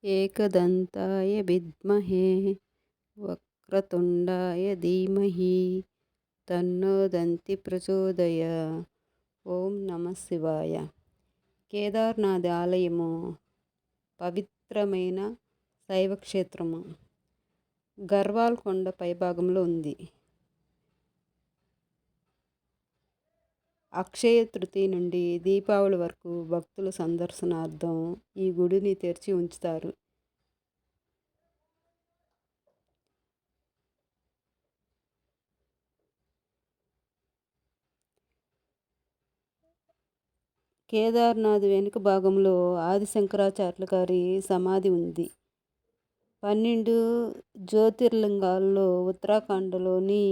एकदन्ताय विद्महे वक्रतुण्डाय धीमहि तन्नो दन्ति ప్రచోదయాత్. ఓం నమ శివాయ. కేదార్నాథ్ ఆలయము పవిత్రమైన శైవక్షేత్రము. గర్వాల్ కొండ పైభాగంలో ఉంది. అక్షయ తృతీయ నుండి దీపావళి వరకు భక్తుల సందర్శనార్థం ఈ గుడిని తెరిచి ఉంచుతారు. కేదార్నాథ్ వెనుక భాగంలో ఆది శంకరాచార్యుల గారి సమాధి ఉంది. 12 జ్యోతిర్లింగాల్లో ఉత్తరాఖండ్లోని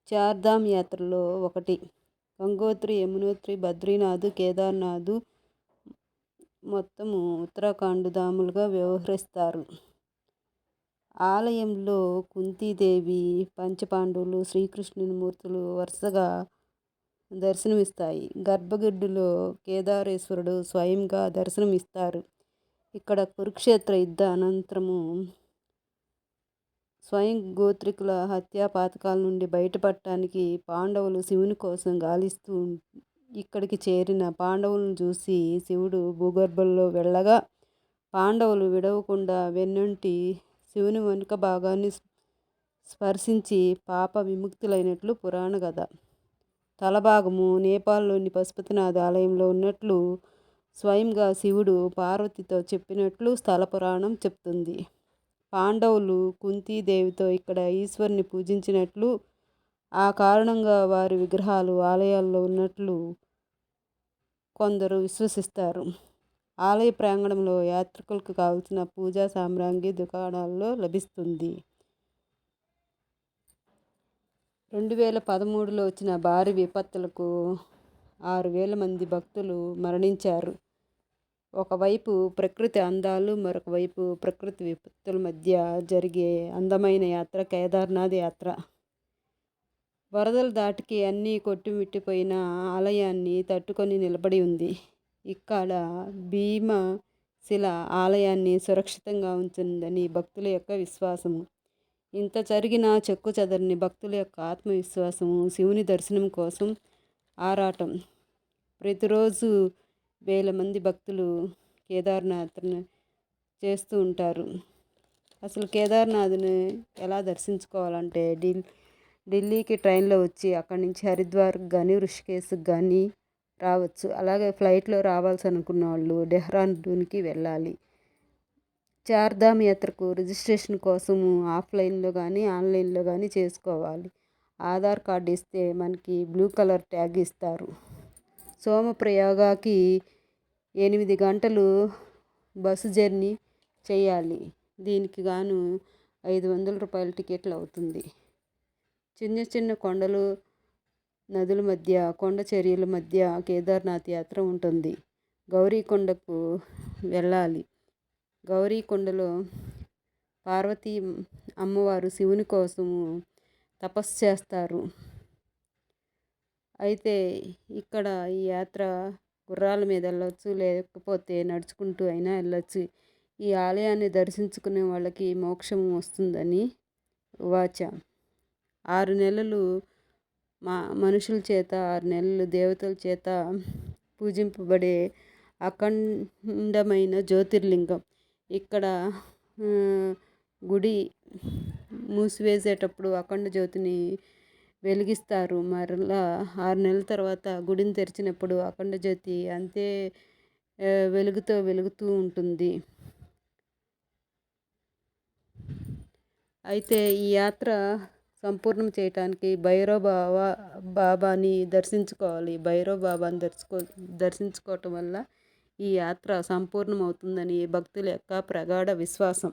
చార్ధామ్ యాత్రలో ఒకటి. గంగోత్రి, యమునోత్రి, బద్రీనాథ్, కేదార్నాథ్ మొత్తము ఉత్తరాఖండ్ ధాములుగా వ్యవహరిస్తారు. ఆలయంలో కుంతీదేవి, పంచపాండవులు, శ్రీకృష్ణుని మూర్తులు వరుసగా దర్శనమిస్తాయి. గర్భగుడిలో కేదారేశ్వరుడు స్వయంగా దర్శనమిస్తారు. ఇక్కడ కురుక్షేత్ర యుద్ధ అనంతరము స్వయం గోత్రికుల హత్యా పాతకాల నుండి బయటపడటానికి పాండవులు శివుని కోసం గాలిస్తూ ఇక్కడికి చేరిన పాండవులను చూసి శివుడు భూగర్భంలో వెళ్ళగా పాండవులు విడవకుండా వెన్నంటి శివుని వెనుక భాగాన్ని స్పర్శించి పాప విముక్తులైనట్లు పురాణ కథ. తలభాగము నేపాల్లోని పశుపతినాథ్ ఆలయంలో ఉన్నట్లు స్వయంగా శివుడు పార్వతితో చెప్పినట్లు స్థల పురాణం చెప్తుంది. పాండవులు కుంతీదేవితో ఇక్కడ ఈశ్వరుని పూజించినట్లు, ఆ కారణంగా వారి విగ్రహాలు ఆలయాల్లో ఉన్నట్లు కొందరు విశ్వసిస్తారు. ఆలయ ప్రాంగణంలో యాత్రికులకు కావలసిన పూజా సామ్రాగ్రి దుకాణాల్లో లభిస్తుంది. 2013లో వచ్చిన భారీ విపత్తులకు 6,000 మంది భక్తులు మరణించారు. ఒకవైపు ప్రకృతి అందాలు, మరొక వైపు ప్రకృతి విపత్తుల మధ్య జరిగే అందమైన యాత్ర కేదార్నాథ్ యాత్ర. వరదల దాటికి అన్నీ కొట్టుమిట్టిపోయిన ఆలయాన్ని తట్టుకొని నిలబడి ఉంది. ఇక్కడ భీమశిల ఆలయాన్ని సురక్షితంగా ఉంచిందని భక్తుల యొక్క విశ్వాసము. ఇంత జరిగిన చెక్కు చెదరని భక్తుల యొక్క ఆత్మవిశ్వాసము, శివుని దర్శనం కోసం ఆరాటం. ప్రతిరోజు 1,000 మంది భక్తులు కేదార్నాథ్ను చేస్తూ ఉంటారు. అసలు కేదార్నాథ్ని ఎలా దర్శించుకోవాలంటే ఢిల్లీకి ట్రైన్లో వచ్చి అక్కడి నుంచి హరిద్వార్కి కానీ ఋషికేశ్కి కానీ రావచ్చు. అలాగే ఫ్లైట్లో రావాల్సి అనుకున్న వాళ్ళు డెహ్రాడూన్కి వెళ్ళాలి. చార్ధామ్ యాత్రకు రిజిస్ట్రేషన్ కోసము ఆఫ్లైన్లో కానీ ఆన్లైన్లో కానీ చేసుకోవాలి. ఆధార్ కార్డు ఇస్తే మనకి బ్లూ కలర్ ట్యాగ్ ఇస్తారు. సోమప్రయాగకి 8 గంటలు బస్సు జర్నీ చేయాలి. దీనికి గాను 500 రూపాయల టికెట్లు అవుతుంది. చిన్న చిన్న కొండలు, నదుల మధ్య, కొండ చర్యల మధ్య కేదార్నాథ్ యాత్ర ఉంటుంది. గౌరీకొండకు వెళ్ళాలి. గౌరీకొండలో పార్వతీ అమ్మవారు శివుని కోసము తపస్సు చేస్తారు. అయితే ఇక్కడ ఈ యాత్ర గుర్రాల మీద వెళ్ళొచ్చు, లేకపోతే నడుచుకుంటూ అయినా వెళ్ళొచ్చు. ఈ ఆలయాన్ని దర్శించుకునే వాళ్ళకి మోక్షం వస్తుందని వాచ. 6 నెలలు మనుషుల చేత, 6 నెలలు దేవతల చేత పూజింపబడే అఖండమైన జ్యోతిర్లింగం. ఇక్కడ గుడి మూసివేసేటప్పుడు అఖండ జ్యోతిని వెలిగిస్తారు. మరలా 6 నెలల తర్వాత గుడిని తెరిచినప్పుడు అఖండ జ్యోతి అంతే వెలుగుతూ ఉంటుంది. అయితే ఈ యాత్ర సంపూర్ణం చేయటానికి భైరవ బాబాని దర్శించుకోవాలి. భైరవ బాబాని దర్శించుకోవటం వల్ల ఈ యాత్ర సంపూర్ణం అవుతుందని భక్తుల యొక్క ప్రగాఢ విశ్వాసం.